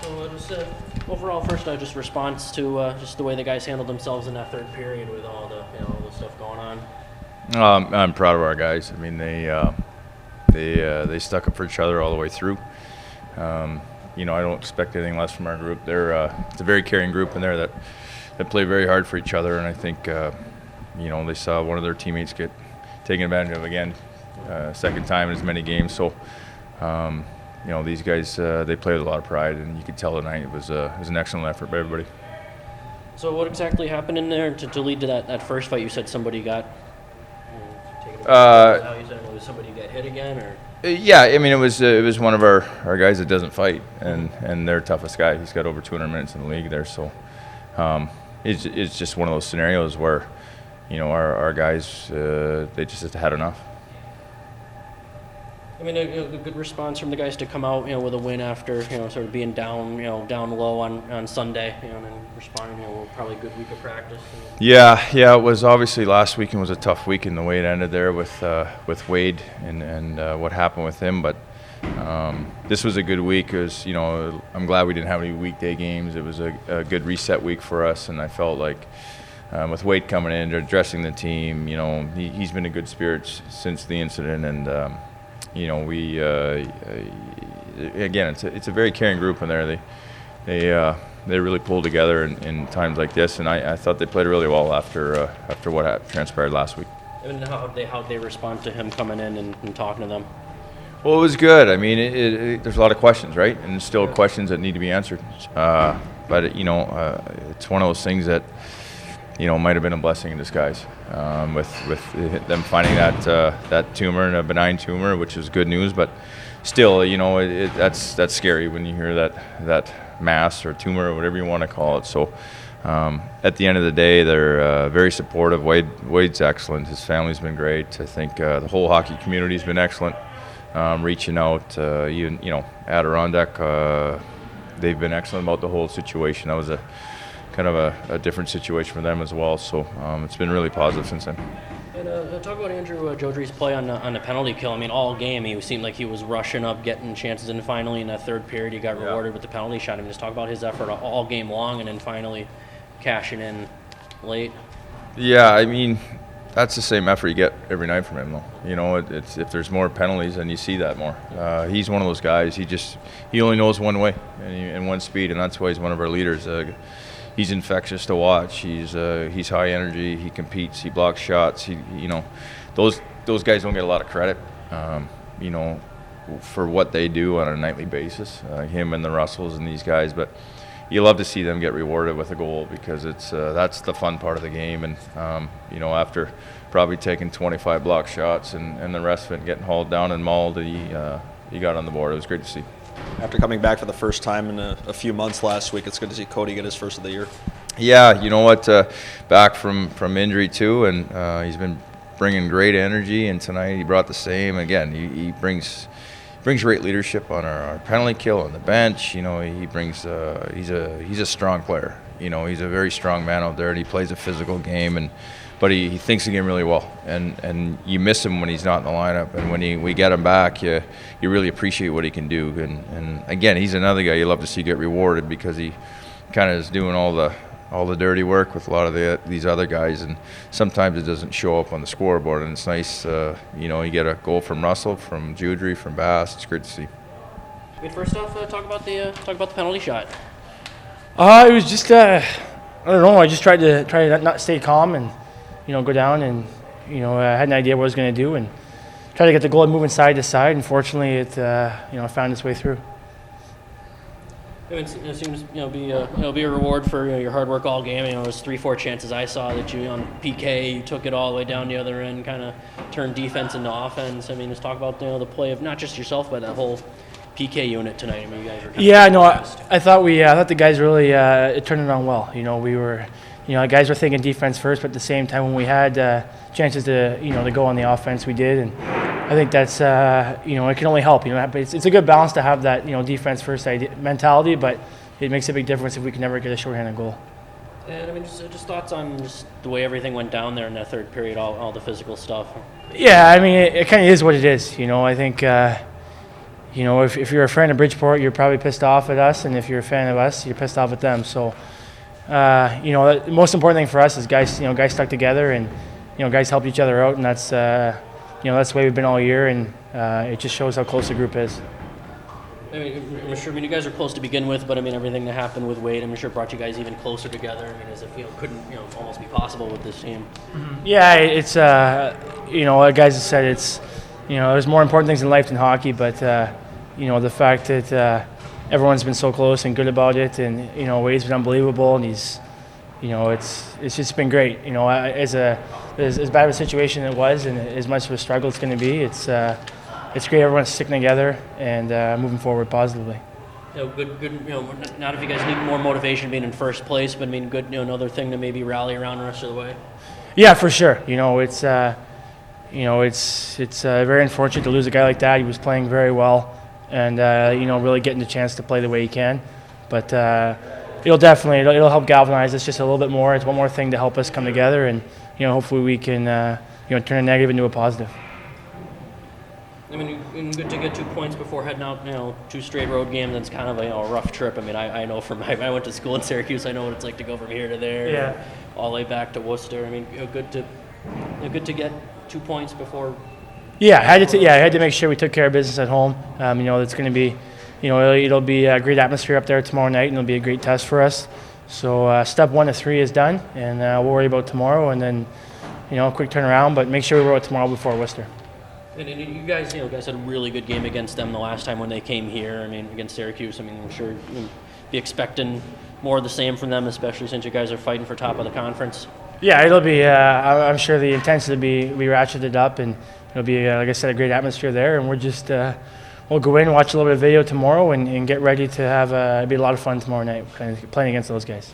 So just overall, first just response to just the way the guys handled themselves in that third period with all the all the stuff going on. I'm proud of our guys. I mean, they stuck up for each other all the way through. I don't expect anything less from our group. It's a very caring group in there that play very hard for each other, and I think they saw one of their teammates get taken advantage of again, second time in as many games. So these guys they play with a lot of pride, and you could tell tonight it was an excellent effort by everybody. So what exactly happened in there to lead to that first fight? You said somebody got taken advantage of. How you said was somebody get hit again, or? Yeah, I mean it was one of our guys that doesn't fight, and their toughest guy. He's got over 200 minutes in the league there, so it's just one of those scenarios where our guys they just had enough. I mean, a good response from the guys to come out, with a win after, sort of being down, down low on Sunday, and then responding, probably a good week of practice. Yeah, it was obviously last weekend was a tough weekend the way it ended there with Wade and what happened with him, but this was a good week. It was, I'm glad we didn't have any weekday games. It was a good reset week for us, and I felt like with Wade coming in, addressing the team, he's been in good spirits since the incident, and we again, it's a very caring group in there. They really pull together in times like this, and I thought they played really well after what transpired last week. And how'd they respond to him coming in and talking to them? Well, it was good. I mean, there's a lot of questions, right? And there's still questions that need to be answered. But it's one of those things that might have been a blessing in disguise, with them finding that tumor, and a benign tumor, which is good news. But still, that's scary when you hear that mass or tumor or whatever you want to call it. So at the end of the day, they're very supportive. Wade's excellent. His family's been great. I think the whole hockey community's been excellent, reaching out. Even Adirondack, they've been excellent about the whole situation. That was a kind of a different situation for them as well. So it's been really positive since then. And talk about Andrew Joudrey's play on the penalty kill. I mean, all game he seemed like he was rushing up, getting chances, and finally in that third period he got rewarded with the penalty shot. I mean, just talk about his effort all game long, and then finally cashing in late. Yeah, I mean, that's the same effort you get every night from him, though. It's if there's more penalties, then you see that more. He's one of those guys. He only knows one way and one speed, and that's why he's one of our leaders. He's infectious to watch. He's high energy. He competes. He blocks shots. Those guys don't get a lot of credit, for what they do on a nightly basis. Him and the Russells and these guys, but you love to see them get rewarded with a goal, because that's the fun part of the game. And after probably taking 25 block shots and the rest of it getting hauled down and mauled, he got on the board. It was great to see. After coming back for the first time in a few months last week, it's good to see Cody get his first of the year. Yeah, you know what? Back from injury too, and he's been bringing great energy. And tonight he brought the same. Again, he brings great leadership on our penalty kill on the bench. He brings. He's a strong player. He's a very strong man out there, and he plays a physical game. But he thinks the game really well, and you miss him when he's not in the lineup. And when we get him back, you really appreciate what he can do. And again, he's another guy you love to see get rewarded, because he kind of is doing all the dirty work with a lot of these other guys, and sometimes it doesn't show up on the scoreboard. And it's nice, you get a goal from Russell, from Joudrey, from Bass. It's great to see. First off, talk about the penalty shot. It was just I don't know. I just tried to not stay calm and go down, and I had an idea what I was going to do and try to get the goal moving side to side. Unfortunately, it found its way through. It seems be a reward for your hard work all game. There's 3-4 chances I saw that you on PK you took it all the way down the other end, kind of turned defense into offense. I mean, let's talk about the play of not just yourself but that whole PK unit tonight. I mean, you guys were I thought the guys really turned it on well. We were. The guys were thinking defense first, but at the same time, when we had chances to go on the offense, we did, and I think that's it can only help. But it's a good balance to have that defense first mentality, but it makes a big difference if we can never get a shorthanded goal. And I mean, just thoughts on just the way everything went down there in that third period, all the physical stuff. Yeah, I mean, it kind of is what it is. I think if you're a fan of Bridgeport, you're probably pissed off at us, and if you're a fan of us, you're pissed off at them. So, the most important thing for us is guys stuck together, and guys helped each other out, and that's that's the way we've been all year, and it just shows how close the group is. I'm sure. You guys are close to begin with, but everything that happened with Wade, I'm sure brought you guys even closer together. As if couldn't almost be possible with this team. Yeah, it's like guys have said, it's there's more important things in life than hockey, but the fact that everyone's been so close and good about it, and Wade's been unbelievable, and he's it's just been great. As bad of a situation it was, and as much of a struggle it's going to be, it's great everyone's sticking together and moving forward positively. Good. Not if you guys need more motivation being in first place, but good. Another thing to maybe rally around the rest of the way. Yeah, for sure. It's very unfortunate to lose a guy like that. He was playing very well, and really getting the chance to play the way he can. But it'll help galvanize us just a little bit more. It's one more thing to help us come together, and hopefully we can turn a negative into a positive. Good to get 2 points before heading out. 2 straight road games. That's kind of a rough trip. I know I went to school in Syracuse. I know what it's like to go from here to there. Yeah. All the way back to Worcester. Good to get 2 points before. Yeah, I had to make sure we took care of business at home. It's going to be, it'll be a great atmosphere up there tomorrow night, and it'll be a great test for us. So step 1 to 3 is done, and we'll worry about tomorrow, and then, a quick turnaround. But make sure we roll it tomorrow before Worcester. And you guys, guys had a really good game against them the last time when they came here. Against Syracuse. I'm sure you'll be expecting more of the same from them, especially since you guys are fighting for top of the conference. Yeah, it'll be. I'm sure the intensity will be ratcheted up, and it'll be, like I said, a great atmosphere there. And we're just we'll go in, watch a little bit of video tomorrow, and get ready to have it'll be a lot of fun tomorrow night playing against those guys.